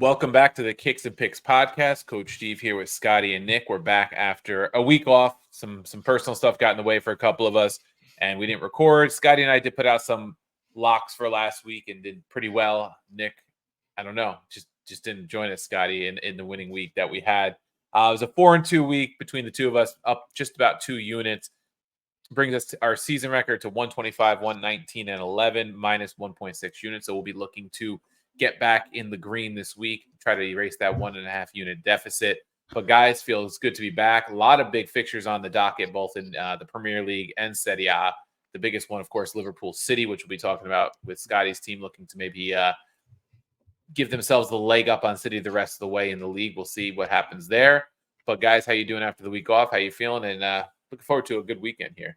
Welcome back to the Kicks and Picks podcast. Coach Steve here with Scotty and Nick. We're back after a week off. Some personal stuff got in the way for a couple of us, and we didn't record. Scotty and I did put out some locks for last week and did pretty well. Nick, I don't know, just didn't join us, Scotty, in the winning week that we had. It was a 4-2 week between the two of us, up just about 2 units. Brings us to our season record to 125, 119, and 11, minus 1.6 units. So we'll be looking to get back in the green this week, try to erase that 1.5 unit deficit. But guys, feels good to be back. A lot of big fixtures on the docket, both in the Premier League and Serie A. The biggest one, of course, Liverpool City, which we'll be talking about with Scotty's team looking to maybe give themselves the leg up on City the rest of the way in the league. We'll see what happens there. But guys, how you doing after the week off? How you feeling? And looking forward to a good weekend here.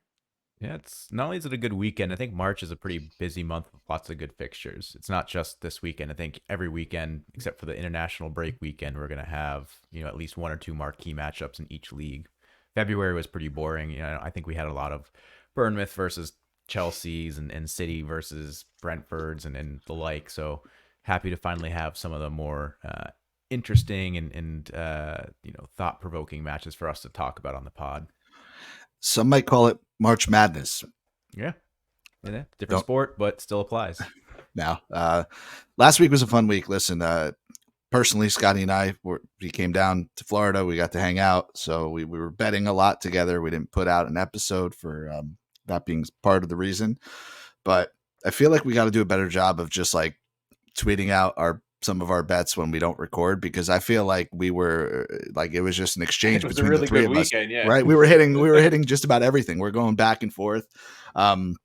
Yeah, it's not only is it a good weekend, I think March is a pretty busy month with lots of good fixtures. It's not just this weekend. I think every weekend, except for the international break weekend, we're going to have, at least 1 or 2 marquee matchups in each league. February was pretty boring. I think we had a lot of Bournemouth versus Chelsea's and City versus Brentford's and the like. So happy to finally have some of the more interesting and thought-provoking matches for us to talk about on the pod. Some might call it March Madness. Yeah. Different sport, but still applies. Now, last week was a fun week. Listen, personally, Scotty and I, we came down to Florida. We got to hang out. So we were betting a lot together. We didn't put out an episode for that being part of the reason. But I feel like we got to do a better job of just like tweeting out some of our bets when we don't record, because I feel like we were like, it was just an exchange between the three of us, right? We were hitting just about everything. We're going back and forth. I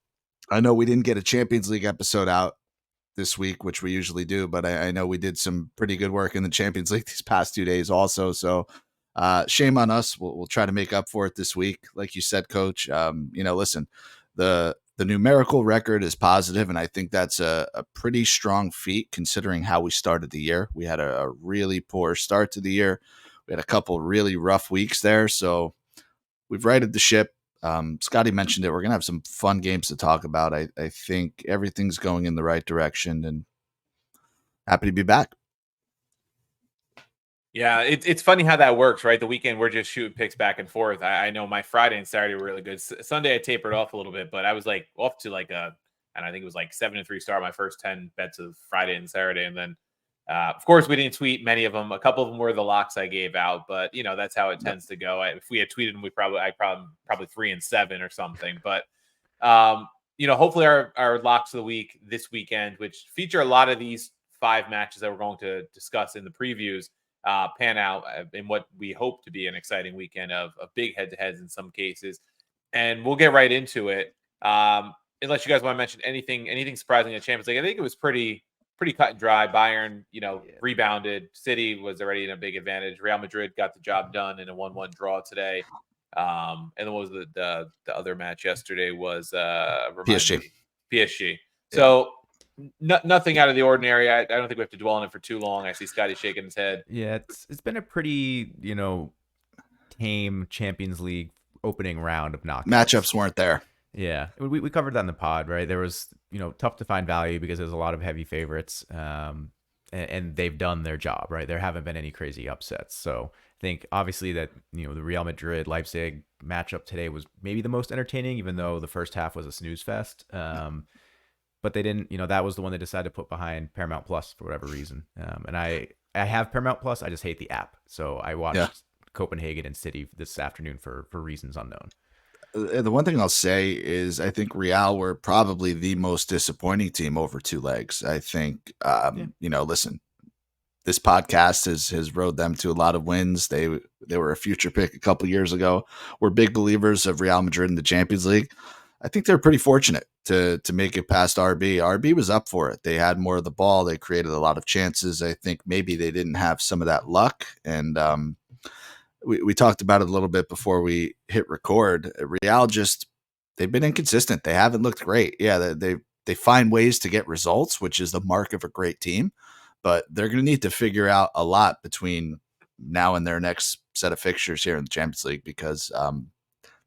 know we didn't get a Champions League episode out this week, which we usually do, but I know we did some pretty good work in the Champions League these past 2 days also. So shame on us. We'll try to make up for it this week. Like you said, Coach, listen, the numerical record is positive, and I think that's a pretty strong feat considering how we started the year. We had a really poor start to the year. We had a couple really rough weeks there, so we've righted the ship. Scotty mentioned it. We're going to have some fun games to talk about. I think everything's going in the right direction, and happy to be back. Yeah, it's funny how that works, right? The weekend we're just shooting picks back and forth. I know my Friday and Saturday were really good. Sunday I tapered off a little bit, but I was like off to like and I think it was like 7-3 start my first 10 bets of Friday and Saturday, and then of course we didn't tweet many of them. A couple of them were the locks I gave out, but that's how it tends to go. If we had tweeted them, I probably 3-7 or something. But hopefully our locks of the week this weekend, which feature a lot of these 5 matches that we're going to discuss in the previews, pan out in what we hope to be an exciting weekend of big head-to-heads in some cases. And we'll get right into it. Unless you guys want to mention anything surprising in Champions League. I think it was pretty cut and dry. Bayern, rebounded. City was already in a big advantage. Real Madrid got the job done in a 1-1 draw today. And then what was the other match yesterday was PSG. Yeah. So nothing out of the ordinary. I don't think we have to dwell on it for too long. I see Scotty shaking his head. Yeah, it's been a pretty, tame Champions League opening round of knockouts. Matchups weren't there. Yeah, we covered that in the pod, right? There was, tough to find value because there's a lot of heavy favorites, and they've done their job, right? There haven't been any crazy upsets. So I think obviously that, the Real Madrid Leipzig matchup today was maybe the most entertaining, even though the first half was a snooze fest. But they didn't, that was the one they decided to put behind Paramount Plus for whatever reason. And I have Paramount Plus. I just hate the app. So I watched Copenhagen and City this afternoon for reasons unknown. The one thing I'll say is I think Real were probably the most disappointing team over 2 legs. I think, listen, this podcast has rode them to a lot of wins. They were a future pick a couple years ago. We're big believers of Real Madrid in the Champions League. I think they're pretty fortunate to make it past RB. RB was up for it. They had more of the ball. They created a lot of chances. I think maybe they didn't have some of that luck. And we talked about it a little bit before we hit record. Real they've been inconsistent. They haven't looked great. Yeah, they find ways to get results, which is the mark of a great team. But they're going to need to figure out a lot between now and their next set of fixtures here in the Champions League, because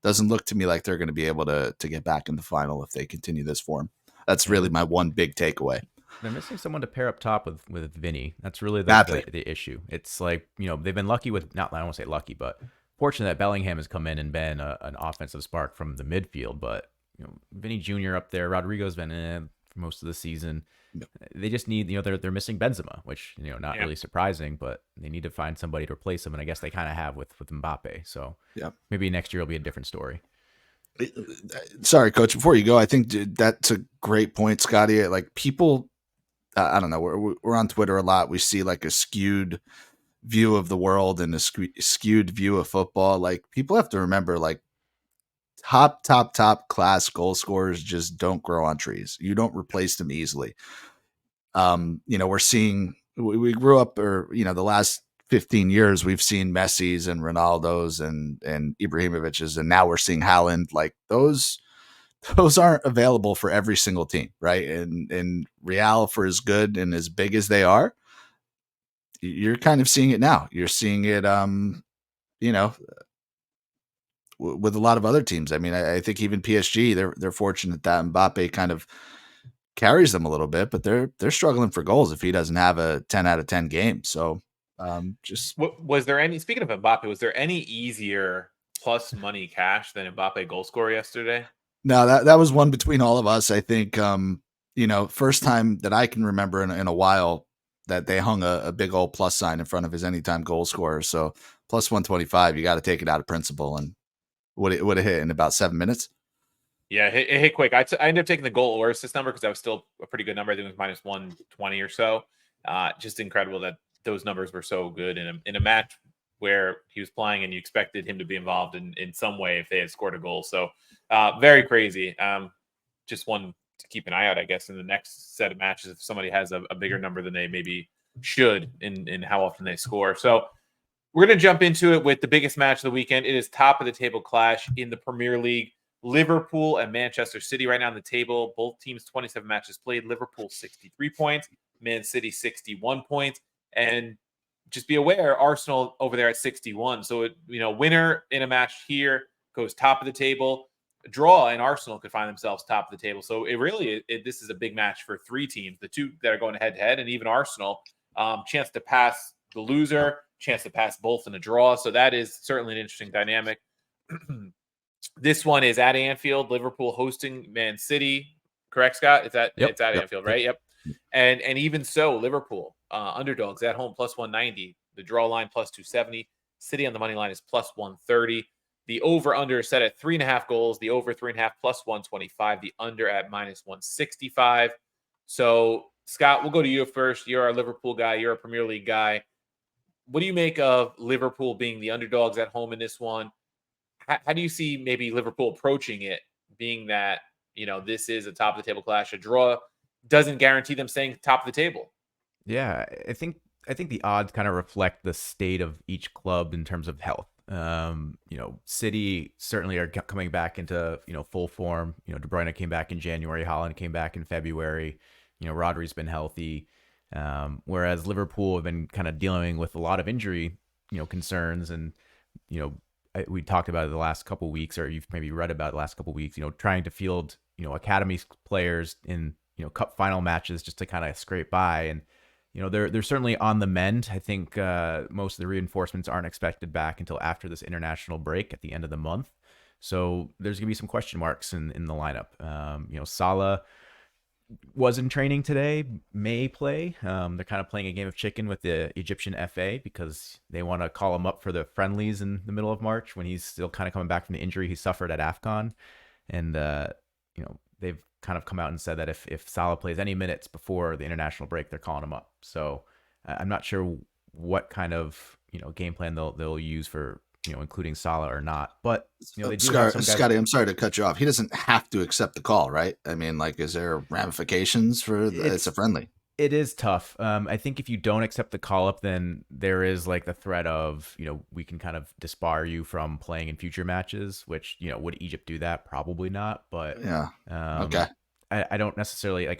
doesn't look to me like they're going to be able to get back in the final if they continue this form. That's really my one big takeaway. They're missing someone to pair up top with Vinny. That's really Badly. the issue. It's like, they've been lucky with, not, I don't want to say lucky, but fortunate that Bellingham has come in and been an offensive spark from the midfield. But, Vinny Jr. up there, Rodrigo's been in for most of the season. Yep. They just need, they're missing Benzema, which, not Yeah. really surprising, but they need to find somebody to replace him. And I guess they kind of have with Mbappe. So maybe next year will be a different story. Sorry, Coach. Before you go, I think that's a great point, Scotty. Like people, I don't know. We're on Twitter a lot. We see like a skewed view of the world and a skewed view of football. Like people have to remember, like top class goal scorers just don't grow on trees. You don't replace them easily. We're seeing. We grew up, or the last 15 years, we've seen Messi's and Ronaldo's and Ibrahimovic's, and now we're seeing Haaland. Like those aren't available for every single team, right? And Real, for as good and as big as they are, you're kind of seeing it now. You're seeing it, with a lot of other teams. I mean, I think even PSG, they're fortunate that Mbappe kind of carries them a little bit, but they're struggling for goals if he doesn't have a 10 out of 10 game. So was there any, speaking of Mbappe, was there any easier plus money cash than Mbappe goal score yesterday? No, that was one between all of us. I think, first time that I can remember in a while that they hung a big old plus sign in front of his anytime goal scorer. So plus 125, you got to take it out of principle. And would it hit in about 7 minutes? Yeah, it hit quick. I ended up taking the goal or assist number because that was still a pretty good number. I think it was minus 120 or so. Just incredible that those numbers were so good in a match where he was playing and you expected him to be involved in some way if they had scored a goal. So very crazy. Just one to keep an eye out, I guess, in the next set of matches if somebody has a bigger number than they maybe should in how often they score. So we're going to jump into it with the biggest match of the weekend. It is top of the table clash in the Premier League. Liverpool and Manchester City right now on the table. Both teams 27 matches played. Liverpool 63 points, Man City 61 points. And just be aware, Arsenal over there at 61. So, winner in a match here goes top of the table. A draw and Arsenal could find themselves top of the table. So this is a big match for three teams, the two that are going head to head, and even Arsenal. Chance to pass the loser, chance to pass both in a draw. So that is certainly an interesting dynamic. This one is at Anfield. Liverpool hosting Man City. Correct, Scott? It's at Anfield, right? Yep. And even so, Liverpool underdogs at home plus 190. The draw line plus 270. City on the money line is plus 130. The over under set at 3.5 goals. The over 3.5 plus 125. The under at minus 165. So Scott, we'll go to you first. You're our Liverpool guy. You're a Premier League guy. What do you make of Liverpool being the underdogs at home in this one? How do you see maybe Liverpool approaching it, being that, this is a top of the table clash? A draw doesn't guarantee them staying top of the table. Yeah, I think the odds kind of reflect the state of each club in terms of health. City certainly are coming back into, full form. De Bruyne came back in January. Haaland came back in February. Rodri's been healthy. Whereas Liverpool have been kind of dealing with a lot of injury, concerns. And, we talked about it the last couple of weeks, or you've maybe read about it the last couple of weeks, trying to field, academy players in, cup final matches just to kind of scrape by. And, they're certainly on the mend. I think most of the reinforcements aren't expected back until after this international break at the end of the month. So there's going to be some question marks in the lineup. Salah was in training today, may play. They're kind of playing a game of chicken with the Egyptian FA because they want to call him up for the friendlies in the middle of March when he's still kind of coming back from the injury he suffered at AFCON. And, they've kind of come out and said that if Salah plays any minutes before the international break, they're calling him up. So I'm not sure what kind of, game plan they'll use for, including Salah or not. But, they do have some guys. Scotty, I'm sorry to cut you off. He doesn't have to accept the call, right? I mean, like, is there ramifications for it's a friendly? It is tough. I think if you don't accept the call up, then there is like the threat of, we can kind of disbar you from playing in future matches, which, would Egypt do that? Probably not. But yeah. Okay. I don't necessarily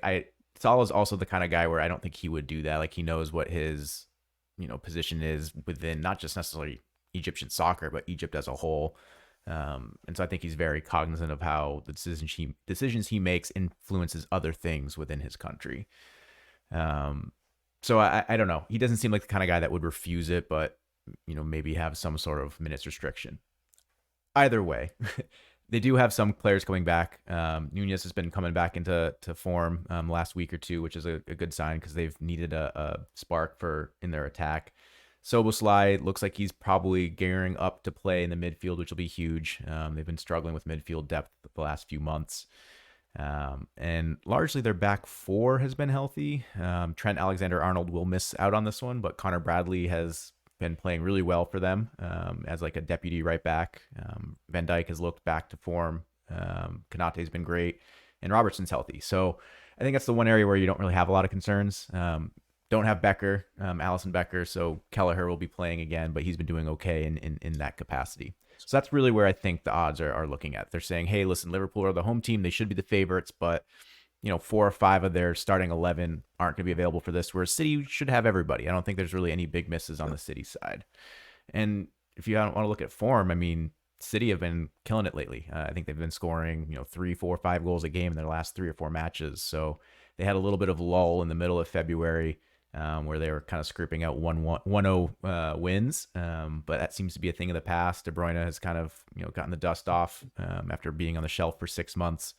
Salah's also the kind of guy where I don't think he would do that. Like he knows what his, position is within not just necessarily Egyptian soccer, but Egypt as a whole. And so I think he's very cognizant of how the decisions he makes influences other things within his country. So I don't know. He doesn't seem like the kind of guy that would refuse it, but maybe have some sort of minutes restriction. Either way, they do have some players coming back. Nunez has been coming back into form last week or two, which is a good sign because they've needed a spark in their attack. Soboslai looks like he's probably gearing up to play in the midfield, which will be huge. They've been struggling with midfield depth the last few months. And largely their back four has been healthy. Trent Alexander-Arnold will miss out on this one, but Connor Bradley has been playing really well for them as like a deputy right back. Van Dijk has looked back to form. Konate's been great, and Robertson's healthy. So I think that's the one area where you don't really have a lot of concerns. Don't have Becker, Allison Becker, so Kelleher will be playing again, but he's been doing okay in that capacity. So that's really where I think the odds are looking at. They're saying, hey, listen, Liverpool are the home team. They should be the favorites, but 4 or 5 of their starting 11 aren't going to be available for this, whereas City should have everybody. I don't think there's really any big misses on the City side. And if you want to look at form, I mean, City have been killing it lately. I think they've been scoring, 3, 4, 5 goals a game in their last 3 or 4 matches. So they had a little bit of lull in the middle of February where they were kind of scraping out 1-0 wins. But that seems to be a thing of the past. De Bruyne has kind of, gotten the dust off after being on the shelf for 6 months.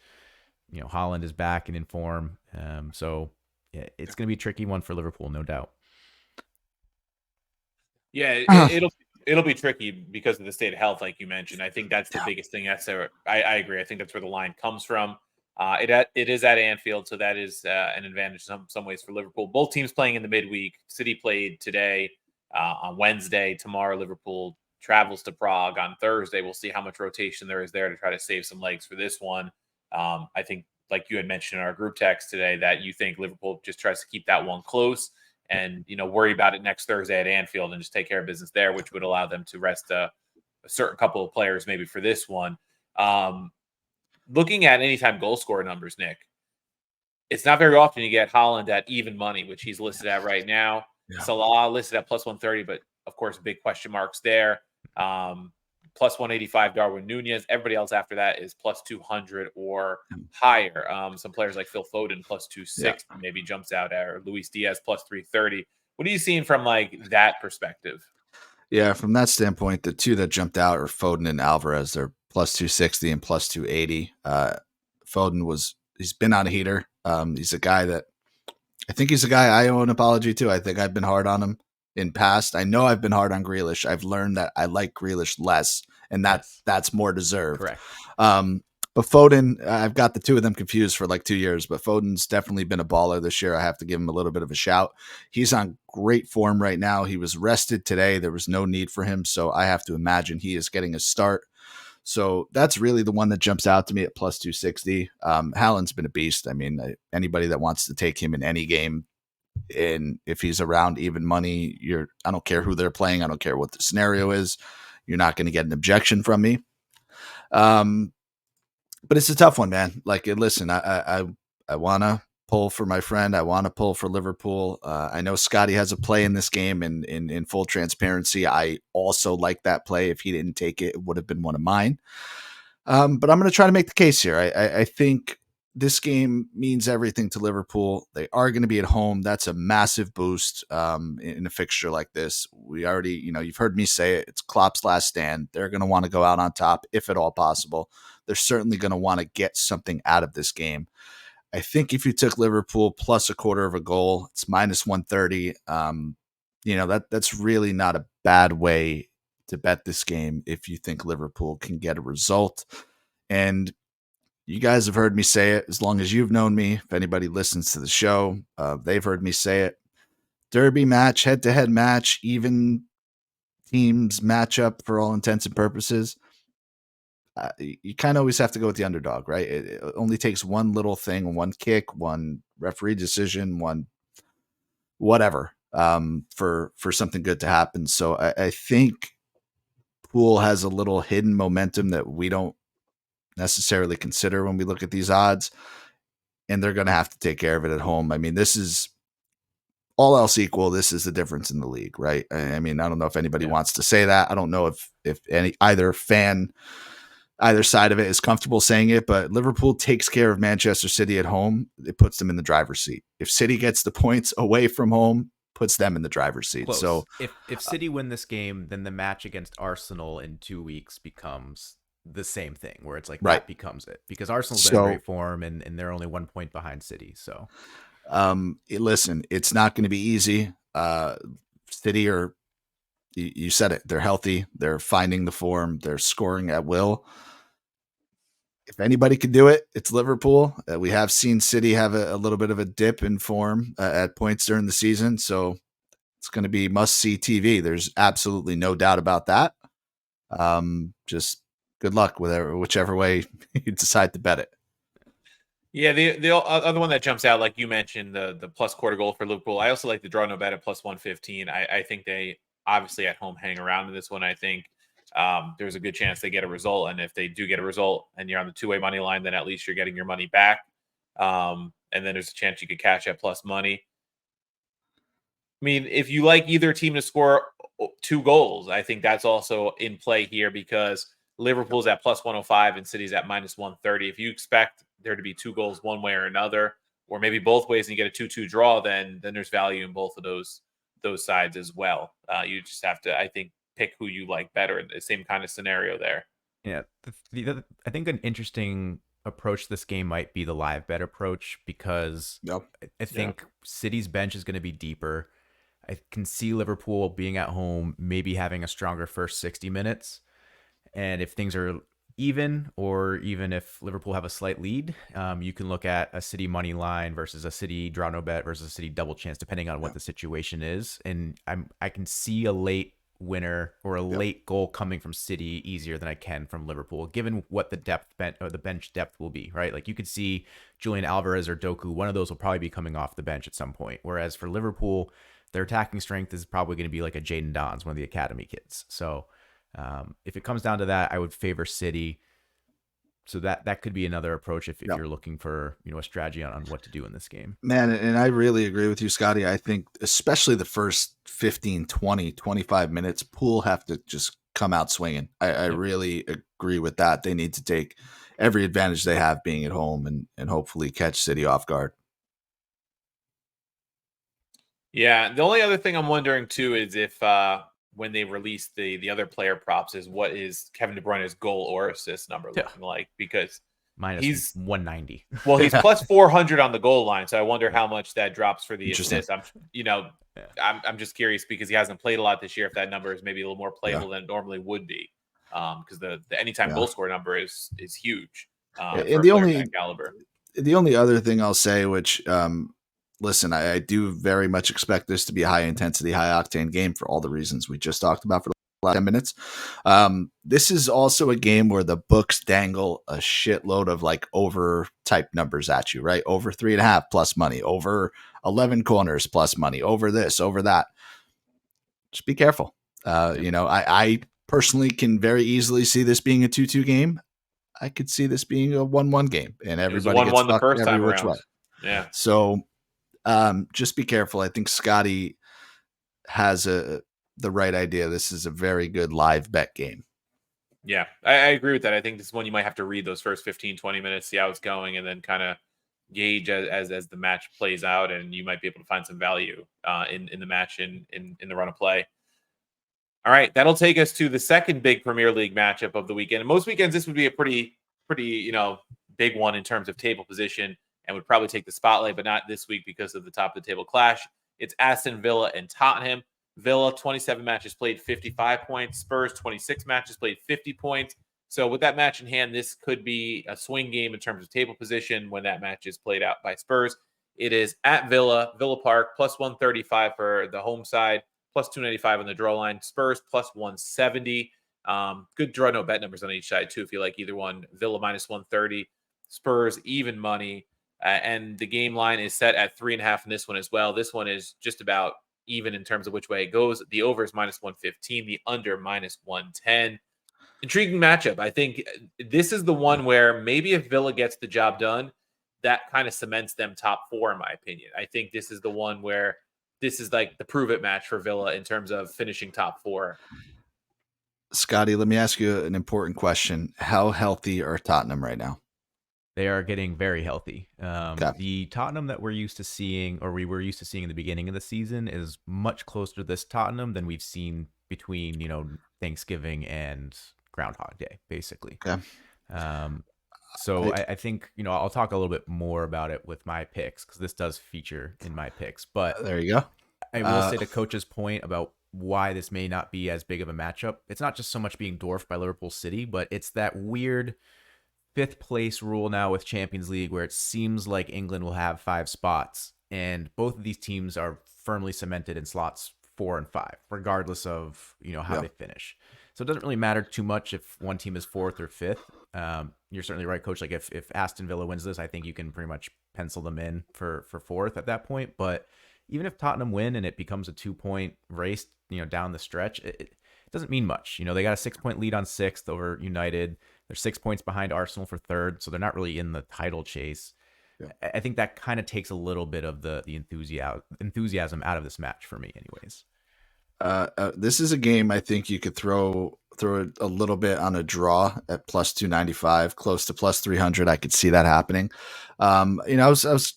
Haaland is back and in form. So yeah, it's going to be a tricky one for Liverpool, no doubt. Yeah, it'll be tricky because of the state of health, like you mentioned. I think that's the biggest thing. I agree. I think that's where the line comes from. It is at Anfield, so that is an advantage in some ways for Liverpool. Both teams playing in the midweek. City played today on Wednesday. Tomorrow, Liverpool travels to Prague on Thursday. We'll see how much rotation there is there to try to save some legs for this one. I think, like you had mentioned in our group text today, that you think Liverpool just tries to keep that one close and, worry about it next Thursday at Anfield and just take care of business there, which would allow them to rest a certain couple of players maybe for this one. Looking at anytime goal scorer numbers, Nick, it's not very often you get Haaland at even money, which he's listed at right now. Yeah. Salah listed at plus 130, but of course, big question marks there. Plus 185 Darwin Nunez. Everybody else after that is plus 200 or higher. Some players like Phil Foden plus 260 maybe jumps out at, or Luis Diaz plus 330. What are you seeing from like that perspective? Yeah, from that standpoint, the two that jumped out are Foden and Alvarez. They're plus 260 and plus 280. Foden he's been on a heater. He's a guy that I think he's a guy I owe an apology to. I think I've been hard on him in past. I know I've been hard on Grealish. I've learned that I like Grealish less, and that's more deserved. Correct. But Foden, I've got the two of them confused for like 2 years, but Foden's definitely been a baller this year. I have to give him a little bit of a shout. He's on great form right now. He was rested today. There was no need for him, so I have to imagine he is getting a start. So that's really the one that jumps out to me at plus 260. Haaland's been a beast. I mean, anybody that wants to take him in any game, and if he's around even money, I don't care who they're playing. I don't care what the scenario is. You're not going to get an objection from me. But it's a tough one, man. Like, listen, I want to pull for my friend. I want to pull for Liverpool. I know Scotty has a play in this game, and in full transparency, I also like that play. If he didn't take it, it would have been one of mine. But I'm going to try to make the case here. I think this game means everything to Liverpool. They are going to be at home. That's a massive boost in a fixture like this. We already, you've heard me say it. It's Klopp's last stand. They're going to want to go out on top, if at all possible. They're certainly going to want to get something out of this game. I think if you took Liverpool plus a quarter of a goal, it's minus 130. That's really not a bad way to bet this game if you think Liverpool can get a result. And you guys have heard me say it as long as you've known me. If anybody listens to the show, they've heard me say it. Derby match, head-to-head match, even teams matchup for all intents and purposes. You kind of always have to go with the underdog, right? It only takes one little thing, one kick, one referee decision, one whatever for something good to happen. So I think Pool has a little hidden momentum that we don't necessarily consider when we look at these odds, and they're going to have to take care of it at home. I mean, this is all else equal. This is the difference in the league, right? I mean, I don't know if anybody wants to say that. I don't know if either fan either side of it is comfortable saying it, but Liverpool takes care of Manchester City at home. It puts them in the driver's seat. If City gets the points away from home, puts them in the driver's seat. Close. So If City win this game, then the match against Arsenal in 2 weeks becomes the same thing, where it's like right. that becomes it, because Arsenal's in So great form and they're only 1 point behind City. So listen, it's not going to be easy. City are, you said it, they're healthy. They're finding the form. They're scoring at will. If anybody could do it, it's Liverpool. We have seen City have a little bit of a dip in form at points during the season. So it's going to be must-see TV. There's absolutely no doubt about that. Just good luck with whichever way you decide to bet it. Yeah, the other one that jumps out, like you mentioned, the plus quarter goal for Liverpool. I also like the draw no bet at plus 115. I think they obviously at home hang around in this one. I think there's a good chance they get a result, and if they do get a result and you're on the two-way money line, then at least you're getting your money back. And then there's a chance you could cash at plus money. I mean, if you like either team to score 2 goals, I think that's also in play here because Liverpool's at plus 105 and City's at minus 130. If you expect there to be 2 goals one way or another, or maybe both ways, and you get a 2-2 draw, then there's value in both of those sides as well. You just have to, I think, pick who you like better in the same kind of scenario there. yeah, I think an interesting approach to this game might be the live bet approach, because I think City's bench is going to be deeper. I can see Liverpool being at home, maybe having a stronger first 60 minutes. And if things are even, or even if Liverpool have a slight lead, you can look at a City money line versus a City draw no bet versus a City double chance, depending on what the situation is. And I can see a late winner or a late goal coming from City easier than I can from Liverpool, given what the bench depth will be, right? Like you could see Julian Alvarez or Doku, one of those will probably be coming off the bench at some point. Whereas for Liverpool, their attacking strength is probably going to be like a Jaden Dons, one of the academy kids. So if it comes down to that, I would favor City. So that could be another approach if you're looking for a strategy on what to do in this game. Man, and I really agree with you, Scotty. I think especially the first 15, 20, 25 minutes, Pool have to just come out swinging. I really agree with that. They need to take every advantage they have being at home and hopefully catch City off guard. Yeah, the only other thing I'm wondering too is if when they release the other player props, is what is Kevin De Bruyne's goal or assist number looking like, because he's 190. Well, he's plus 400 on the goal line, so I wonder how much that drops for the assist. I'm just curious because he hasn't played a lot this year. If that number is maybe a little more playable than it normally would be, because the anytime goal score number is huge. And the only other thing I'll say, which listen, I do very much expect this to be a high intensity, high octane game for all the reasons we just talked about for the last 10 minutes. This is also a game where the books dangle a shitload of like over type numbers at you, right? Over 3.5 plus money, over 11 corners plus money, over this, over that. Just be careful. I personally can very easily see this being a 2-2 game. I could see this being a 1-1 game, and everybody gets fucked every time which way. Yeah. So just be careful. I think Scotty has the right idea. This is a very good live bet game. Yeah, I agree with that. I think this is one you might have to read those first 15, 20 minutes, see how it's going, and then kind of gauge as the match plays out, and you might be able to find some value in the match in the run of play. All right, that'll take us to the second big Premier League matchup of the weekend. And most weekends, this would be a pretty big one in terms of table position, and would probably take the spotlight, but not this week because of the top of the table clash. It's Aston Villa and Tottenham. Villa, 27 matches played, 55 points. Spurs, 26 matches played, 50 points. So with that match in hand, this could be a swing game in terms of table position when that match is played out by Spurs. It is at Villa Park, plus 135 for the home side, plus 295 on the draw line. Spurs, plus 170. Good draw no bet numbers on each side, too, if you like either one. Villa, minus 130. Spurs, even money. And the game line is set at 3.5 in this one as well. This one is just about even in terms of which way it goes. The over is minus 115, the under minus 110. Intriguing matchup. I think this is the one where maybe if Villa gets the job done, that kind of cements them top 4, in my opinion. I think this is the one where this is like the prove it match for Villa in terms of finishing top 4. Scotty, let me ask you an important question. How healthy are Tottenham right now? They are getting very healthy. Okay. The Tottenham that we're used to seeing, or we were used to seeing in the beginning of the season, is much closer to this Tottenham than we've seen between, Thanksgiving and Groundhog Day, basically. Okay. Um, so I think, I'll talk a little bit more about it with my picks because this does feature in my picks. But There you go. I will say to Coach's point about why this may not be as big of a matchup. It's not just so much being dwarfed by Liverpool City, but it's that weird fifth place rule now with Champions League where it seems like England will have 5 spots. And both of these teams are firmly cemented in slots 4 and 5, regardless of, how they finish. So it doesn't really matter too much if one team is fourth or fifth. You're certainly right, Coach. Like if Aston Villa wins this, I think you can pretty much pencil them in for fourth at that point. But even if Tottenham win and it becomes a 2-point race, down the stretch, it doesn't mean much. They got a 6-point lead on sixth over United. They're 6 points behind Arsenal for third, so they're not really in the title chase. Yeah. I think that kind of takes a little bit of the enthusiasm out of this match for me, anyways. This is a game I think you could throw it a little bit on a draw at plus 295, close to plus 300. I could see that happening. I was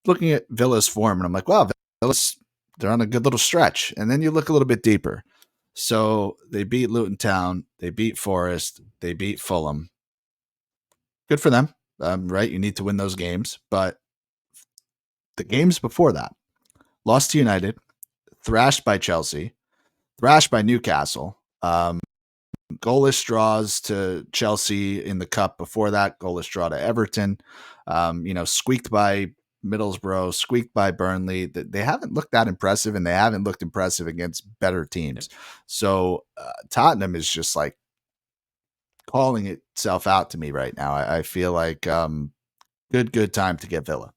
looking at Villa's form and I'm like, wow, they're on a good little stretch. And then you look a little bit deeper. So they beat Luton Town, they beat Forest, they beat Fulham. Good for them, right? You need to win those games. But the games before that, lost to United, thrashed by Chelsea, thrashed by Newcastle, goalless draws to Chelsea in the cup before that, goalless draw to Everton, squeaked by Middlesbrough, squeaked by Burnley. They haven't looked that impressive, and they haven't looked impressive against better teams. Yep. So Tottenham is just like calling itself out to me right now. I feel like good time to get Villa.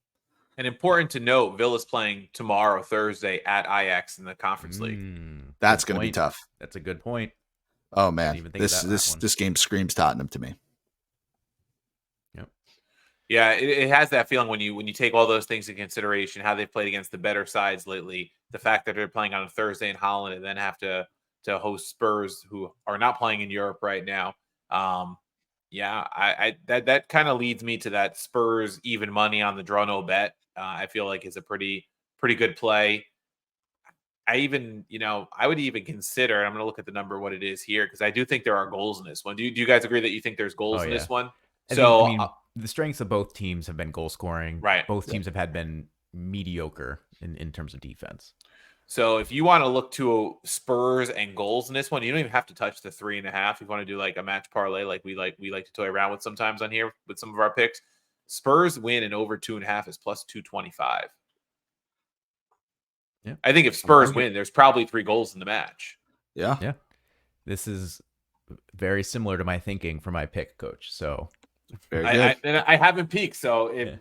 And important to note, Villa's playing tomorrow, Thursday, at Ajax in the Conference League. That's going to be tough. That's a good point. Oh man, this game screams Tottenham to me. Yep. Yeah, it has that feeling when you take all those things into consideration, how they've played against the better sides lately, the fact that they're playing on a Thursday in Holland and then have to host Spurs, who are not playing in Europe right now. That kind of leads me to that Spurs even money on the draw no bet. I feel like is a pretty good play. I would even consider, I'm going to look at the number, what it is here, because I do think there are goals in this one. Do you guys agree that you think there's goals in this one? The strengths of both teams have been goal scoring. Right. Both teams have been mediocre in terms of defense. So if you want to look to Spurs and goals in this one, you don't even have to touch the 3.5. If you want to do like a match parlay, like we like to toy around with sometimes on here with some of our picks, Spurs win and over 2.5 is plus 225. Yeah. I think if Spurs win, there's probably 3 goals in the match. Yeah. Yeah. This is very similar to my thinking for my pick, Coach. So very good. I haven't peeked, so if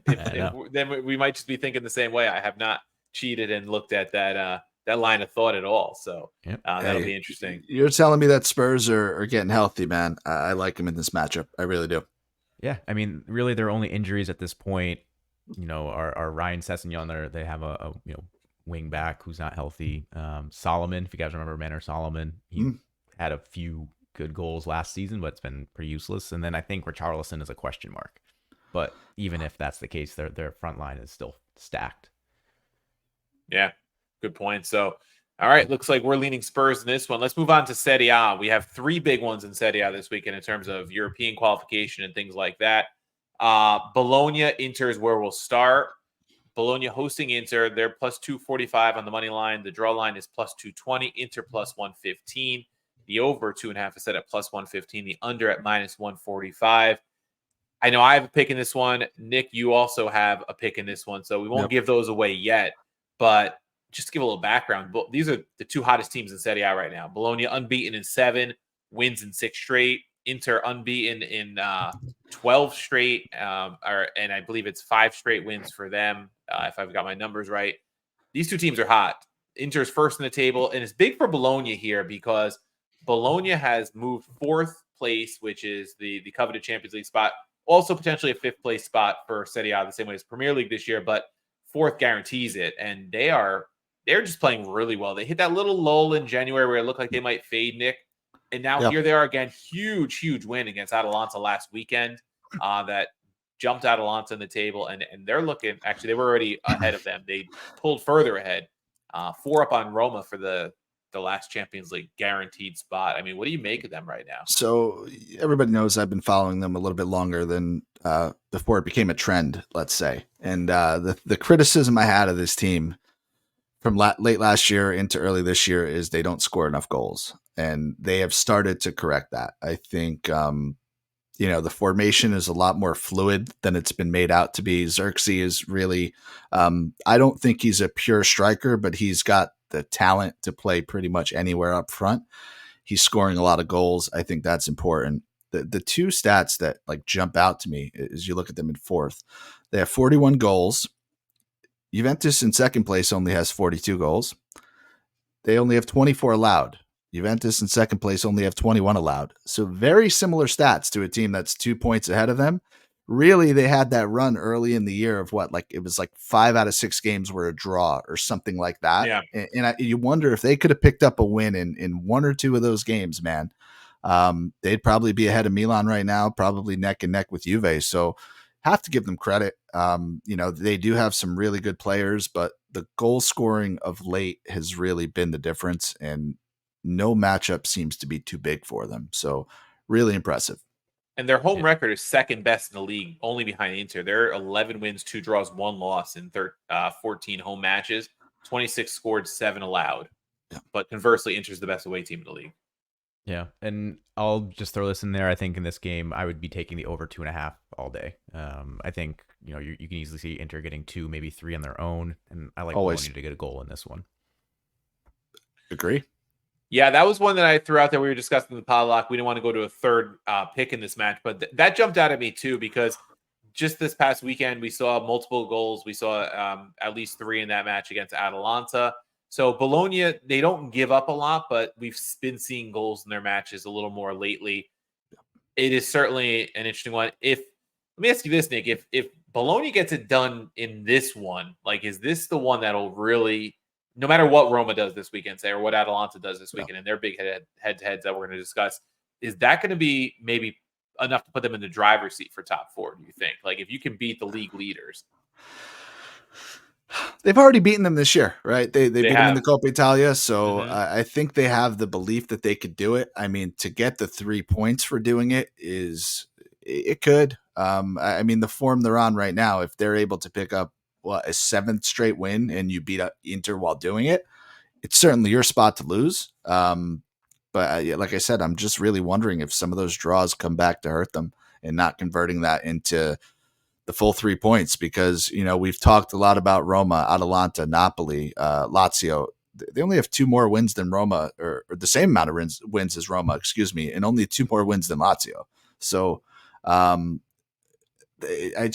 then we might just be thinking the same way. I have not cheated and looked at that line of thought at all. So that'll be interesting. You're telling me that Spurs are getting healthy, man. I like them in this matchup. I really do. Yeah. I mean, really their only injuries at this point, are Ryan Sessegnon. They have a wing back who's not healthy. Solomon, if you guys remember Manor Solomon, he had a few good goals last season, but it's been pretty useless. And then I think Richarlison is a question mark. But even if that's the case, their front line is still stacked. Yeah, good point. So, all right, looks like we're leaning Spurs in this one. Let's move on to Serie A. We have 3 big ones in Serie A this weekend in terms of European qualification and things like that. Bologna, Inter is where we'll start. Bologna hosting Inter. They're plus 245 on the money line. The draw line is plus 220. Inter plus 115. The over 2.5 is set at plus 115. The under at minus 145. I know I have a pick in this one. Nick, you also have a pick in this one. So we won't give those away yet. But just to give a little background, these are the 2 hottest teams in Serie A right now. Bologna unbeaten in 7, wins in 6 straight. Inter unbeaten in 12 straight, and I believe it's 5 straight wins for them, if I've got my numbers right. These 2 teams are hot. Inter's first in the table, and it's big for Bologna here because Bologna has moved 4th place, which is the coveted Champions League spot, also potentially a 5th place spot for Serie A, the same way as Premier League this year, but 4th guarantees it, and they're just playing really well. They hit that little lull in January where it looked like they might fade, Nick. And now here they are again, huge win against Atalanta last weekend that jumped Atalanta in the table. And they're looking, actually, they were already ahead of them. They pulled further ahead, 4 up on Roma for the last Champions League guaranteed spot. I mean, what do you make of them right now? So everybody knows I've been following them a little bit longer than before it became a trend, let's say. And the criticism I had of this team from late last year into early this year is they don't score enough goals. And they have started to correct that. I think, the formation is a lot more fluid than it's been made out to be. Xerxes is really, I don't think he's a pure striker, but he's got the talent to play pretty much anywhere up front. He's scoring a lot of goals. I think that's important. The two stats that like jump out to me is you look at them in fourth. They have 41 goals. Juventus in second place only has 42 goals. They only have 24 allowed. Juventus in second place only have 21 allowed. So very similar stats to a team that's 2 points ahead of them. Really, they had that run early in the year of it was like 5 out of 6 games were a draw or something like that. Yeah. And you wonder if they could have picked up a win in 1 or 2 of those games, man. They'd probably be ahead of Milan right now, probably neck and neck with Juve. So have to give them credit. They do have some really good players, but the goal scoring of late has really been the difference, and no matchup seems to be too big for them. So really impressive. And their home record is second best in the league, only behind Inter. They're 11 wins, 2 draws, 1 loss in 14 home matches, 26 scored, 7 allowed. Yeah. But conversely, Inter's the best away team in the league. Yeah, and I'll just throw this in there. I think in this game, I would be taking the over 2.5 all day. I think you can easily see Inter getting 2, maybe 3 on their own, and I like Bologna to get a goal in this one. Agree. Yeah, that was one that I threw out there. We were discussing the podlock. We didn't want to go to a third pick in this match, but that jumped out at me too, because just this past weekend, we saw multiple goals. We saw at least 3 in that match against Atalanta. So Bologna, they don't give up a lot, but we've been seeing goals in their matches a little more lately. It is certainly an interesting one. Let me ask you this, Nick, if Bologna gets it done in this one, like, is this the one that'll really, no matter what Roma does this weekend, say, or what Atalanta does this weekend, and their big head-to-heads that we're going to discuss, is that going to be maybe enough to put them in the driver's seat for top 4, do you think? Like, if you can beat the league leaders. They've already beaten them this year, right? They beat them in the Coppa Italia, so I think they have the belief that they could do it. I mean, to get the 3 points for doing it it could. I mean, the form they're on right now, if they're able to pick up a 7th straight win and you beat Inter while doing it, it's certainly your spot to lose. But like I said, I'm just really wondering if some of those draws come back to hurt them and not converting that into the full 3 points, because, we've talked a lot about Roma, Atalanta, Napoli, Lazio. They only have 2 more wins than Roma, or the same amount of wins as Roma, and only 2 more wins than Lazio. So I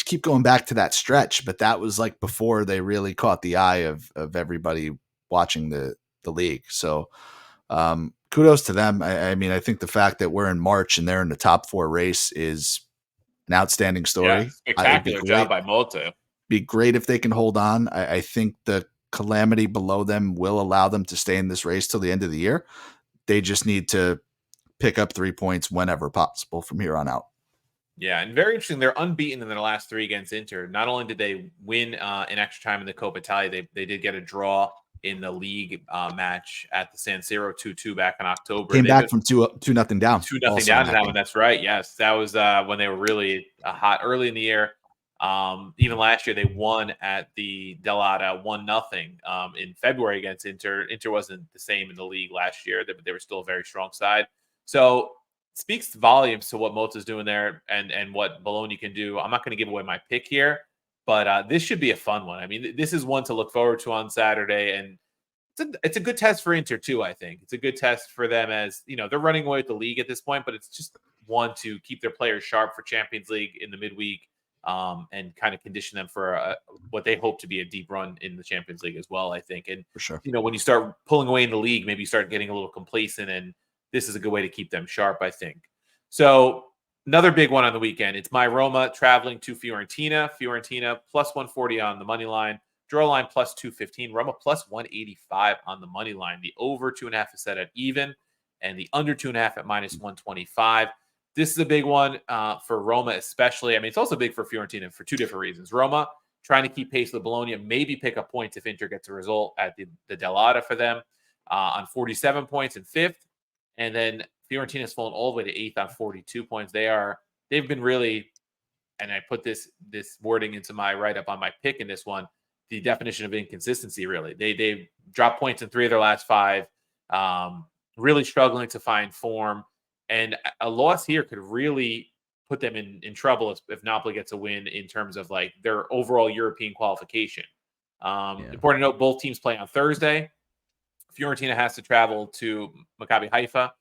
keep going back to that stretch, but that was like before they really caught the eye of everybody watching the league. So kudos to them. I mean, I think the fact that we're in March and they're in the top 4 race is an outstanding story. Yeah, spectacular job by Molto. Be great if they can hold on. I think the calamity below them will allow them to stay in this race till the end of the year. They just need to pick up 3 points whenever possible from here on out. Yeah, and very interesting. They're unbeaten in their last 3 against Inter. Not only did they win in extra time in the Coppa Italia, they did get a draw in the league match at the San Siro 2-2 back in October. Came back from 2-0 down. 2-0 down to that one. That's right. Yes, that was when they were really hot early in the year. Even last year, they won at the Delata 1-0 in February against Inter. Inter wasn't the same in the league last year, but they were still a very strong side. So speaks volumes to what Mota's doing there and what Bologna can do. I'm not going to give away my pick here, but this should be a fun one. I mean, this is one to look forward to on Saturday, and it's a good test for Inter too. I think it's a good test for them, as they're running away with the league at this point, but it's just one to keep their players sharp for Champions League in the midweek, and kind of condition them for what they hope to be a deep run in the Champions League as well. I think, and for sure, when you start pulling away in the league, maybe you start getting a little complacent, and this is a good way to keep them sharp, I think. So another big one on the weekend. It's my Roma traveling to Fiorentina. Fiorentina plus 140 on the money line. Draw line plus 215. Roma plus 185 on the money line. The over 2.5 is set at even. and the under 2.5 at -125. This is a big one for Roma, especially. I mean, it's also big for Fiorentina for two different reasons. Roma trying to keep pace with Bologna, maybe pick up points if Inter gets a result at the Delata for them on 47 points in fifth. And then Fiorentina's fallen all the way to eighth on 42 points. They've been really, and I put this wording into my write-up on my pick in this one, the definition of inconsistency, really. They've dropped points in 3 of their last 5, really struggling to find form. And a loss here could really put them in trouble if Napoli gets a win in terms of like their overall European qualification. Important to note, both teams play on Thursday. Fiorentina has to travel to Maccabi Haifa.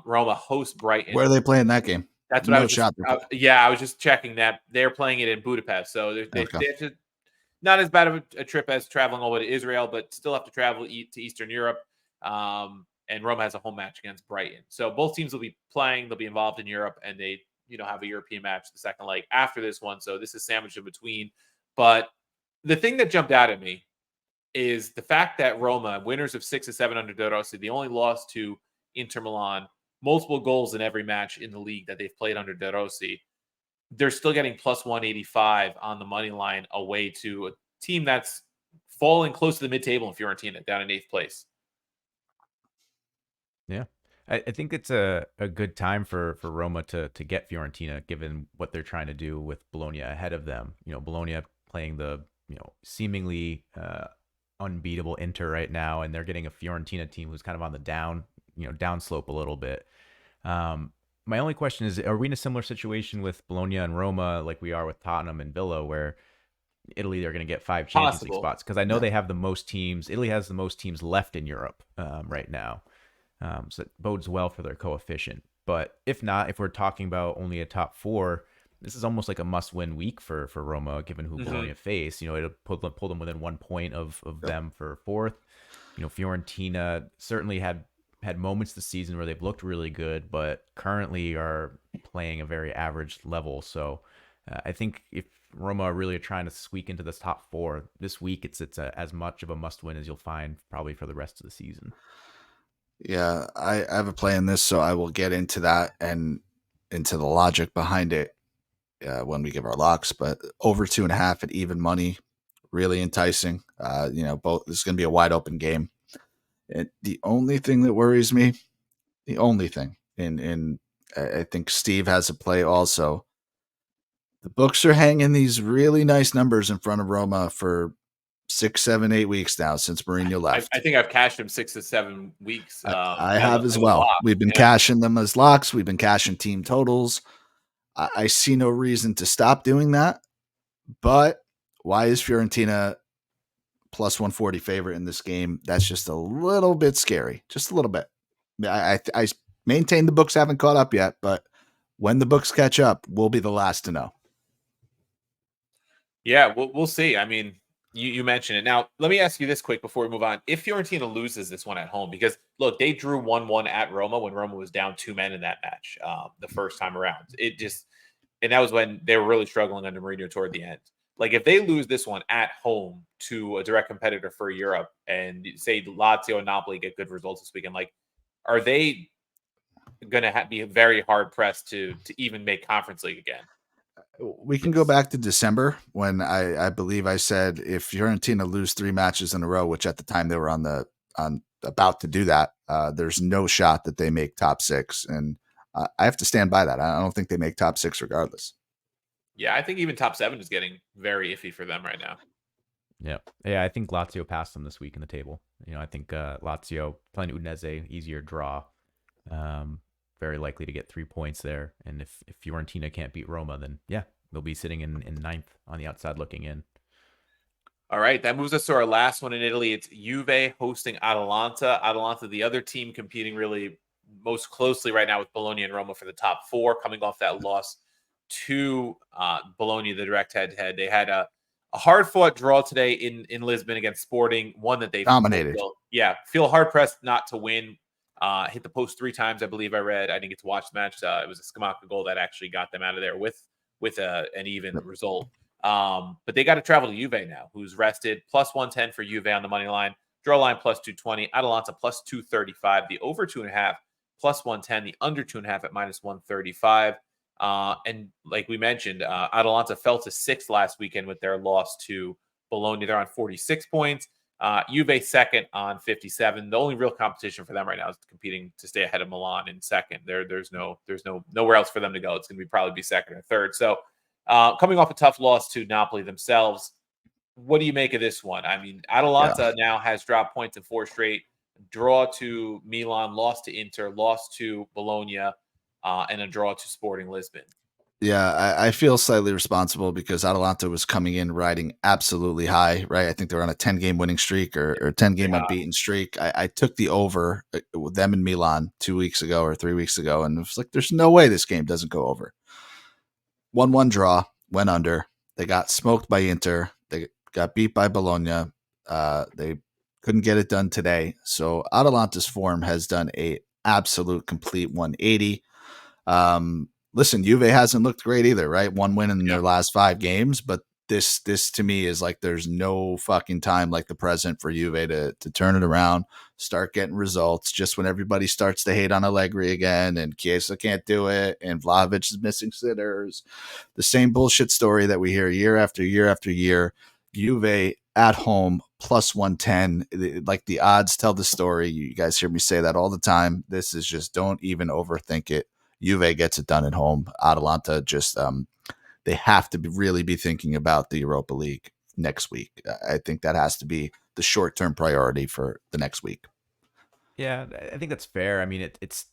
Roma hosts Brighton. Where are they playing that game? That's what I was I was just checking that. They're playing it in Budapest. So they have to, not as bad of a trip as traveling all the way to Israel, but still have to travel to Eastern Europe. And Roma has a home match against Brighton. So both teams will be playing. They'll be involved in Europe, and they have a European match the second leg after this one. So this is sandwiched in between. But the thing that jumped out at me is the fact that Roma, winners of 6 or 7 under De Rossi, the only loss to Inter Milan, multiple goals in every match in the league that they've played under De Rossi. They're still getting plus 185 on the money line away to a team that's falling close to the mid-table in Fiorentina, down in 8th place. Yeah. I think it's a good time for Roma to get Fiorentina, given what they're trying to do with Bologna ahead of them. Bologna playing the seemingly unbeatable Inter right now, and they're getting a Fiorentina team who's kind of on the downslope a little bit. My only question is, are we in a similar situation with Bologna and Roma like we are with Tottenham and Villa, where Italy are going to get 5 Champions League spots? Because I know they have the most teams. Italy has the most teams left in Europe right now. So it bodes well for their coefficient. But if not, if we're talking about only a top 4, this is almost like a must-win week for Roma, given who Bologna face. It'll pull them within 1 point of them for 4th. Fiorentina certainly had moments this season where they've looked really good, but currently are playing a very average level. So I think if Roma really are trying to squeak into this top 4 this week, it's as much of a must-win as you'll find probably for the rest of the season. Yeah, I have a play in this, so I will get into that and into the logic behind it when we give our locks. But over 2.5 at even money, really enticing. Both this is going to be a wide open game. The only thing that worries me, and I think Steve has a play also. The books are hanging these really nice numbers in front of Roma for 6, 7, 8 weeks now since Mourinho left. I think I've cashed him 6 to 7 weeks. I have as well. We've been cashing them as locks. We've been cashing team totals. I see no reason to stop doing that. But why is Fiorentina plus 140 favorite in this game? That's just a little bit scary. Just a little bit. I maintain the books haven't caught up yet, but when the books catch up, we'll be the last to know. Yeah, we'll see. I mean, you mentioned it. Now, let me ask you this quick before we move on. If Fiorentina loses this one at home, because look, they drew 1-1 at Roma when Roma was down 2 men in that match the first time around. And that was when they were really struggling under Mourinho toward the end. Like, if they lose this one at home to a direct competitor for Europe, and say Lazio and Napoli get good results this weekend, like, are they going to be very hard pressed to even make Conference League again? We can go back to December when I believe I said if Fiorentina lose 3 matches in a row, which at the time they were on about to do that, there's no shot that they make top 6, and I have to stand by that. I don't think they make top 6 regardless. Yeah, I think even top 7 is getting very iffy for them right now. Yeah. I think Lazio passed them this week in the table. I think Lazio playing Udinese, easier draw. Very likely to get 3 points there. And if Fiorentina can't beat Roma, then they'll be sitting in 9th on the outside looking in. All right, that moves us to our last one in Italy. It's Juve hosting Atalanta. Atalanta, the other team competing really most closely right now with Bologna and Roma for the top 4, coming off that loss to Bologna, the direct head-to-head. They had a hard-fought draw today in Lisbon against Sporting, one that they dominated. Feel hard-pressed not to win. Hit the post 3 times, I believe I read. I didn't get to watch the match. It was a Scamacca goal that actually got them out of there with an even result. But they got to travel to Juve now, who's rested. Plus 110 for Juve on the money line. Draw line plus 220. Atalanta plus 235. The over 2.5 plus 110, the under 2.5 at minus 135. And like we mentioned, Atalanta fell to 6th last weekend with their loss to Bologna. They're on 46 points. Juve second on 57. The only real competition for them right now is competing to stay ahead of Milan in second. There's nowhere else for them to go. It's going to probably be second or third. So coming off a tough loss to Napoli themselves, what do you make of this one? I mean, Atalanta now has dropped points in 4 straight, draw to Milan, lost to Inter, lost to Bologna, and a draw to Sporting Lisbon. Yeah, I feel slightly responsible because Atalanta was coming in riding absolutely high, right? I think they were on a 10-game winning streak or 10-game unbeaten streak. I took the over with them in Milan 2 weeks ago or 3 weeks ago, and it was like, there's no way this game doesn't go over. 1-1 draw, went under. They got smoked by Inter. They got beat by Bologna. They couldn't get it done today. So Atalanta's form has done a absolute complete 180. Listen, Juve hasn't looked great either, right? 1 win in their last 5 games, but this to me is like there's no fucking time like the present for Juve to turn it around, start getting results. Just when everybody starts to hate on Allegri again, and Chiesa can't do it, and Vlahovic is missing sitters, the same bullshit story that we hear year after year after year. Juve at home plus 110, like the odds tell the story. You guys hear me say that all the time. This is just, don't even overthink it. Juve gets it done at home. Atalanta just they have to really be thinking about the Europa League next week. I think that has to be the short-term priority for the next week. Yeah, I think that's fair. I mean, it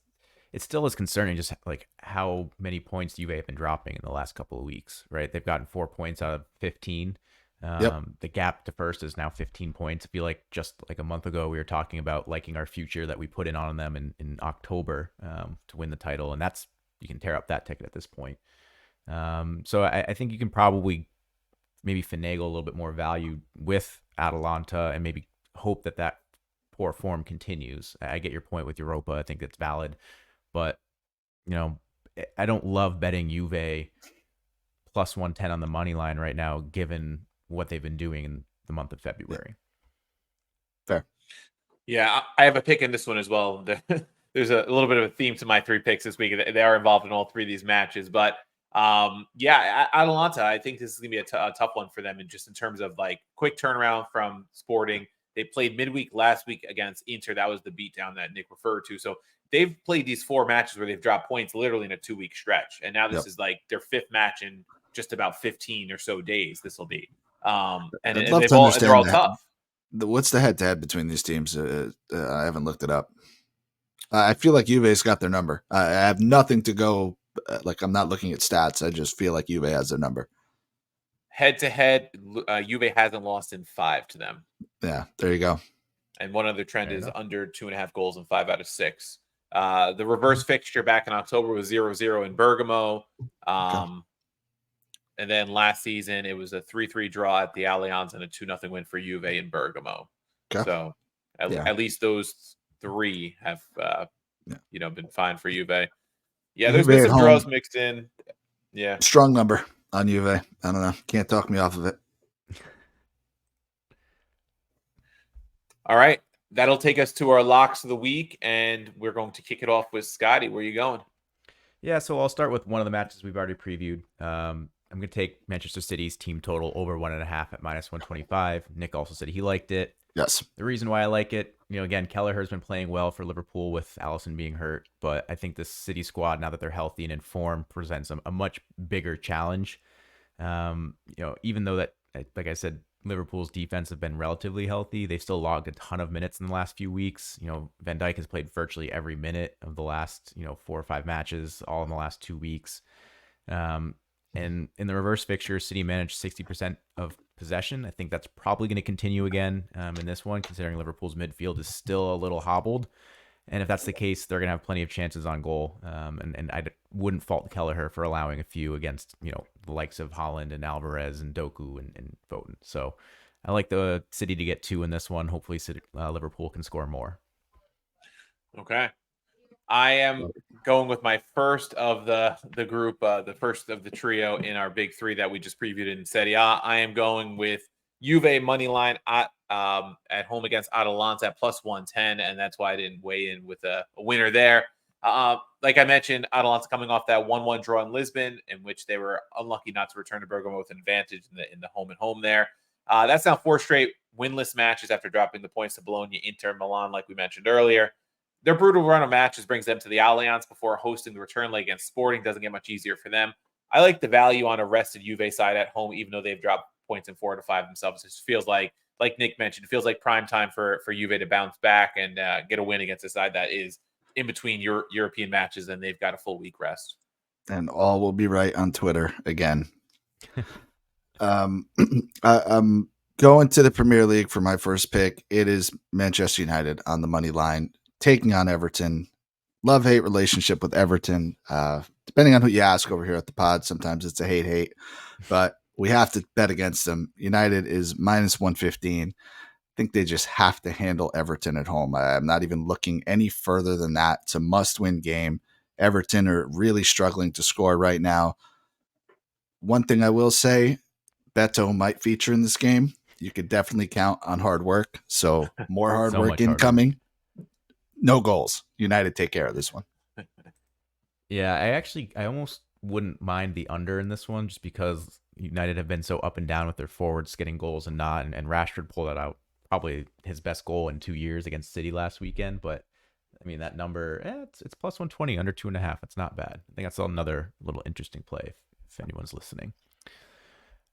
still is concerning just like how many points Juve have been dropping in the last couple of weeks, right? They've gotten 4 points out of 15. The gap to first is now 15 points. I feel like just like a month ago, we were talking about liking our future that we put in on them in October to win the title. And you can tear up that ticket at this point. So I think you can probably maybe finagle a little bit more value with Atalanta and maybe hope that poor form continues. I get your point with Europa. I think it's valid, but I don't love betting Juve plus 110 on the money line right now, given what they've been doing in the month of February. Fair. Yeah, I have a pick in this one as well. There's a little bit of a theme to my 3 picks this week. They are involved in all 3 of these matches, but Atalanta, I think this is going to be a tough one for them, and just in terms of like quick turnaround from Sporting. They played midweek last week against Inter. That was the beatdown that Nick referred to. So they've played these 4 matches where they've dropped points literally in a 2-week stretch, and now this is like their 5th match in just about 15 or so days. This will be. And they're all tough. What's the head-to-head between these teams? I haven't looked it up. I feel like Juve's got their number. I have nothing to go. Like, I'm not looking at stats. I just feel like Juve has their number. Head-to-head, Juve hasn't lost in 5 to them. Yeah, there you go. And one other trend is under 2.5 goals in 5 out of 6. The reverse fixture back in October was 0-0 in Bergamo. And then last season, it was a 3-3 draw at the Allianz and a 2-0 win for Juve in Bergamo. Okay. So at least those 3 have, been fine for Juve. Yeah, there's been some draws mixed in. Yeah. Strong number on Juve. I don't know. Can't talk me off of it. All right. That'll take us to our locks of the week, and we're going to kick it off with Scotty. Where are you going? Yeah, so I'll start with one of the matches we've already previewed. I'm going to take Manchester City's team total over 1.5 at minus 125. Nick also said he liked it. Yes. The reason why I like it, again, Kelleher's been playing well for Liverpool with Alisson being hurt, but I think this City squad, now that they're healthy and in form, presents a much bigger challenge. Even though that, like I said, Liverpool's defense have been relatively healthy, they've still logged a ton of minutes in the last few weeks. Van Dijk has played virtually every minute of the last, 4 or 5 matches, all in the last 2 weeks. And in the reverse fixture, City managed 60% of possession. I think that's probably going to continue again in this one, considering Liverpool's midfield is still a little hobbled. And if that's the case, they're going to have plenty of chances on goal. And I wouldn't fault Kelleher for allowing a few against, the likes of Haaland and Alvarez and Doku and Foden. So I like the City to get 2 in this one. Hopefully Liverpool can score more. Okay. I am going with my first of the group, the first of the trio in our big 3 that we just previewed in Serie A. I am going with Juve money line at home against Atalanta at plus 110, and that's why I didn't weigh in with a winner there. Like I mentioned, Atalanta coming off that 1-1 draw in Lisbon, in which they were unlucky not to return to Bergamo with an advantage in the home and home there. That's now 4 straight winless matches after dropping the points to Bologna, Inter, Milan, like we mentioned earlier. Their brutal run of matches brings them to the Allianz before hosting the return leg against Sporting. Doesn't get much easier for them. I like the value on a rested Juve side at home, even though they've dropped points in 4 to 5 themselves. It feels like Nick mentioned, it feels like prime time for Juve to bounce back and get a win against a side that is in between your European matches, and they've got a full week rest. And all will be right on Twitter again. I'm going to the Premier League for my first pick. It is Manchester United on the money line, taking on Everton. Love-hate relationship with Everton. Depending on who you ask over here at the pod, sometimes it's a hate, but we have to bet against them. United is -115. I think they just have to handle Everton at home. I'm not even looking any further than that. It's a must-win game. Everton are really struggling to score right now. One thing I will say, Beto might feature in this game. You could definitely count on hard work. So more hard work incoming. Hard work. No goals. United take care of this one. Yeah, I almost wouldn't mind the under in this one just because United have been so up and down with their forwards getting goals and not. And Rashford pulled that out, probably his best goal in 2 years against City last weekend. But I mean, that number, it's plus 120, under 2.5. It's not bad. I think that's another little interesting play if anyone's listening.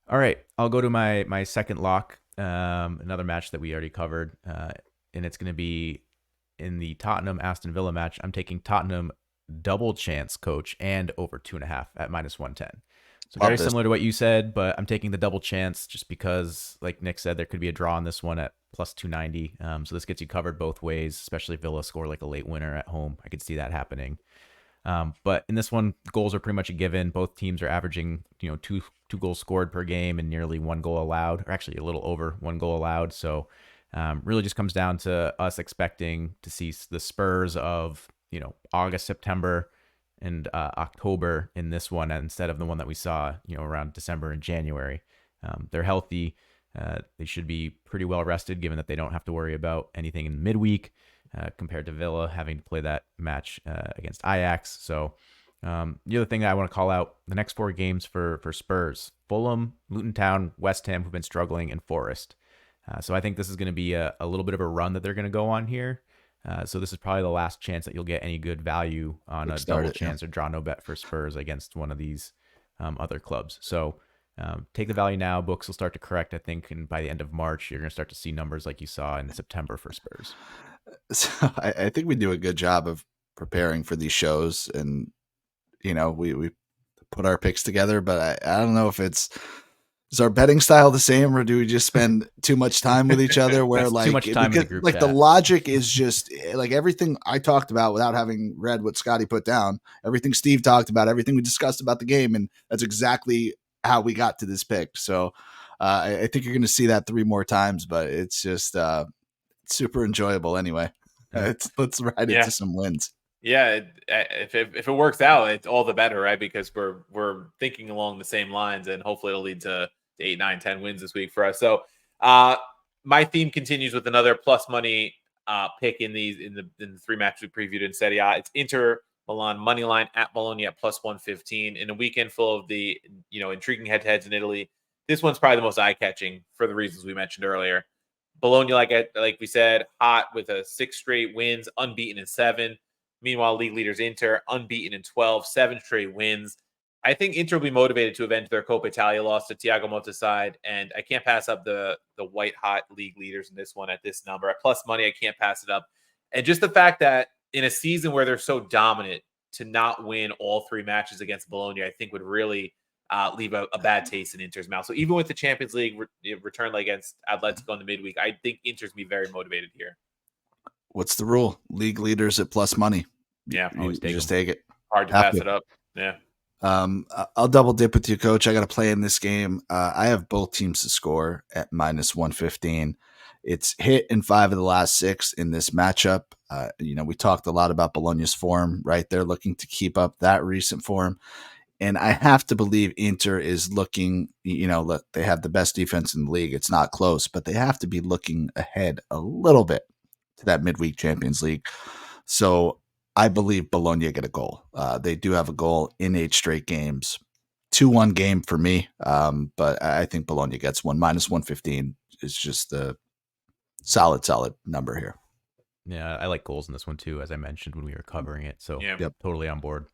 All right, I'll go to my second lock, another match that we already covered, and it's going to be in the Tottenham-Aston Villa match. I'm taking Tottenham double chance coach and over 2.5 at -110. So very similar to what you said, but I'm taking the double chance just because, like Nick said, there could be a draw on this one at plus 290. So this gets you covered both ways, especially if Villa score like a late winner at home. I could see that happening. But in this one, goals are pretty much a given. Both teams are averaging, two goals scored per game and nearly 1 goal allowed, or actually a little over 1 goal allowed. So really just comes down to us expecting to see the Spurs of, August, September, and October in this one instead of the one that we saw, around December and January. They're healthy. They should be pretty well rested given that they don't have to worry about anything in midweek. Compared to Villa having to play that match against Ajax. So the other thing I want to call out, the next 4 games for Spurs: Fulham, Luton Town, West Ham, who've been struggling, and Forest. So I think this is going to be a little bit of a run that they're going to go on here. So this is probably the last chance that you'll get any good value on a double chance or draw no bet for Spurs against one of these other clubs. So take the value now. Books will start to correct, I think, and by the end of March, you're going to start to see numbers like you saw in September for Spurs. So I think we do a good job of preparing for these shows, and we put our picks together, but I don't know if is our betting style the same, or do we just spend too much time with each other where like too much time in the group chat. The logic is just like everything I talked about without having read what Scotty put down, everything Steve talked about, everything we discussed about the game, and that's exactly how we got to this pick. So I think you're going to see that 3 more times, but it's just super enjoyable anyway. Let's ride it to some wins. Yeah, if it works out, it's all the better, right? Because we're thinking along the same lines, and hopefully it'll lead to 8, 9, 10 wins this week for us. So my theme continues with another plus money pick in the 3 matches we previewed in Serie A. It's Inter Milan money line at Bologna at plus 115 in a weekend full of the intriguing head-to-heads in Italy. This one's probably the most eye-catching for the reasons we mentioned earlier. Bologna, like we said, hot with 6 straight wins, unbeaten in 7. Meanwhile, league leaders Inter, unbeaten in 12, 7 straight wins. I think Inter will be motivated to avenge their Coppa Italia loss to Thiago Motta's side, and I can't pass up the white-hot league leaders in this one at this number. At plus money, I can't pass it up. And just the fact that in a season where they're so dominant, to not win all 3 matches against Bologna, I think would really leave a bad taste in Inter's mouth. So even with the Champions League return leg against Atletico in the midweek, I think Inter's going to be very motivated here. What's the rule? League leaders at plus money. Yeah, you just take it. Hard to pass it up. Yeah. I'll double dip with you, Coach. I got to play in this game. I have both teams to score at -115. It's hit in 5 of the last 6 in this matchup. We talked a lot about Bologna's form, right? They're looking to keep up that recent form. And I have to believe Inter is looking, they have the best defense in the league. It's not close, but they have to be looking ahead a little bit to that midweek Champions League. So I believe Bologna get a goal. They do have a goal in 8 straight games. 2-1 game for me, but I think Bologna gets one. -115 is just a solid number here. Yeah, I like goals in this one too, as I mentioned when we were covering it. So Yeah. Yep. totally on board.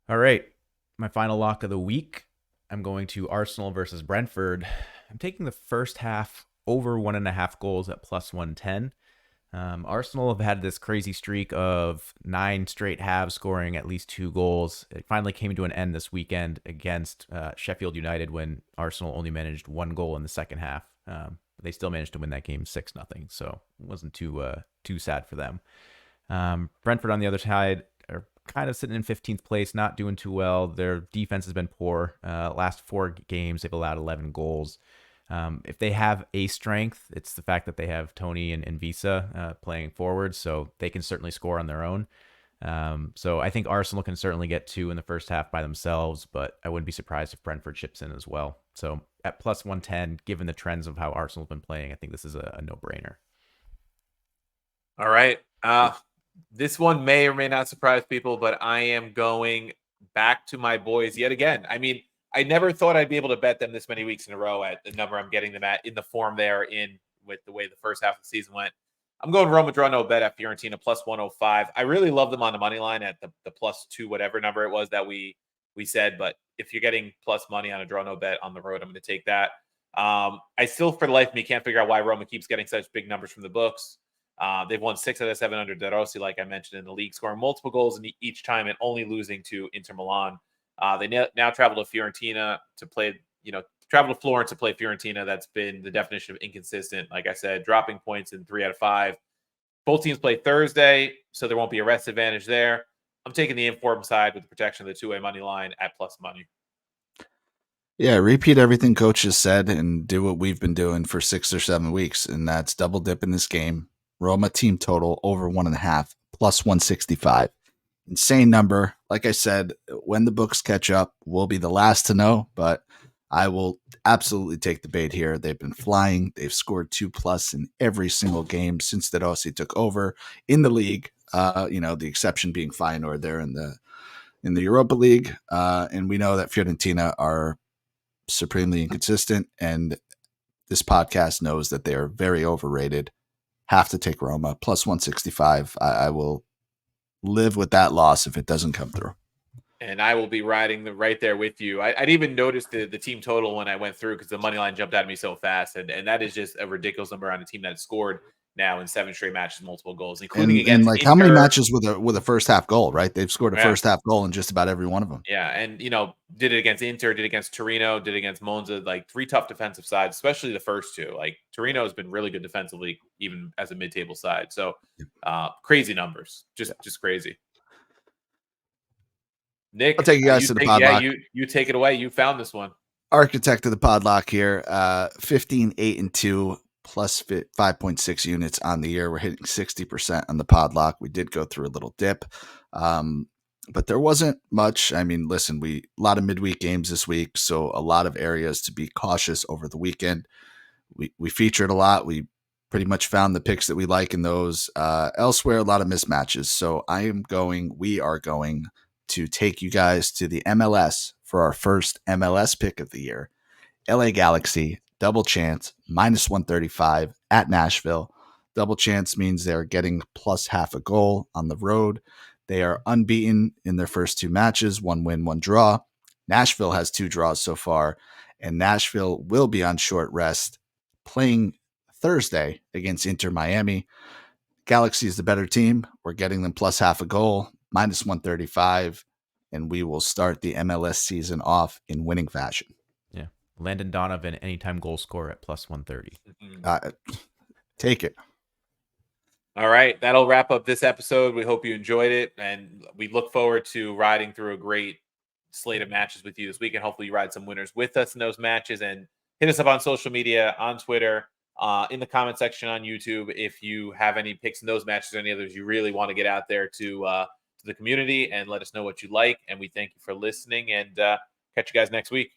All right. My final lock of the week. I'm going to Arsenal versus Brentford. I'm taking the first half over 1.5 goals at +110. Arsenal have had this crazy streak of 9 straight halves scoring at least 2 goals. It finally came to an end this weekend against Sheffield United when Arsenal only managed 1 goal in the second half. They still managed to win that game 6-0, so it wasn't too sad for them. Brentford, on the other side, are kind of sitting in 15th place, not doing too well. Their defense has been poor. Last 4 games, they've allowed 11 goals. If they have a strength, it's the fact that they have Tony and Visa playing forward, so they can certainly score on their own. So I think Arsenal can certainly get 2 in the first half by themselves, but I wouldn't be surprised if Brentford chips in as well. So at +110, given the trends of how Arsenal's been playing, I think this is a no-brainer. All right. This one may or may not surprise people, but I am going back to my boys yet again. I mean, I never thought I'd be able to bet them this many weeks in a row at the number I'm getting them at in the form they're in with the way the first half of the season went. I'm going Roma draw no bet at Fiorentina +105. I really love them on the money line at the +2 whatever number it was that we said. But if you're getting plus money on a draw no bet on the road, I'm going to take that. I still, for the life of me, can't figure out why Roma keeps getting such big numbers from the books. They've won 6 out of 7 under De Rossi, like I mentioned in the league, scoring multiple goals in each time and only losing to Inter Milan. They now travel to Fiorentina to play, travel to Florence to play Fiorentina. That's been the definition of inconsistent. Like I said, dropping points in 3 out of 5. Both teams play Thursday, so there won't be a rest advantage there. I'm taking the informed side with the protection of the two-way money line at plus money. Yeah, repeat everything coach has said and do what we've been doing for 6 or 7 weeks, and that's double dip in this game. Roma team total over 1.5 +165. Insane number. Like I said, when the books catch up, we'll be the last to know, but I will absolutely take the bait here. They've been flying. They've scored 2+ in every single game since De Rossi took over in the league. The exception being Feyenoord there in the Europa League. And we know that Fiorentina are supremely inconsistent, and this podcast knows that they are very overrated. Have to take Roma +165. I will live with that loss if it doesn't come through. And I will be riding right there with you. I'd even noticed the team total when I went through because the money line jumped out at me so fast. And that is just a ridiculous number on a team that scored now in 7 straight matches, multiple goals, including against like Inter. How many matches with a first half goal, right? They've scored a first half goal in just about every one of them. Yeah. And, did it against Inter, did it against Torino, did it against Monza, like 3 tough defensive sides, especially the first 2. Like Torino has been really good defensively, even as a mid-table side. So crazy numbers, just crazy. Nick, I'll take you guys to the podlock. Yeah, you take it away. You found this one. Architect of the podlock here. 15-8-2 plus 5.6 units on the year. We're hitting 60% on the podlock. We did go through a little dip, but there wasn't much. I mean, listen, a lot of midweek games this week, so a lot of areas to be cautious over the weekend. We featured a lot. We pretty much found the picks that we like in those. Elsewhere, a lot of mismatches. So we are going to take you guys to the MLS for our first MLS pick of the year. LA Galaxy, double chance, -135 at Nashville. Double chance means they're getting plus half a goal on the road. They are unbeaten in their first 2 matches, 1 win, 1 draw. Nashville has 2 draws so far, and Nashville will be on short rest playing Thursday against Inter Miami. Galaxy is the better team. We're getting them plus half a goal, -135, and we will start the MLS season off in winning fashion. Yeah. Landon Donovan, anytime goal scorer at +130. Take it. All right. That'll wrap up this episode. We hope you enjoyed it, and we look forward to riding through a great slate of matches with you this week, and hopefully you ride some winners with us in those matches. And hit us up on social media, on Twitter, in the comment section on YouTube if you have any picks in those matches or any others you really want to get out there to the community, and let us know what you like. And we thank you for listening, and catch you guys next week.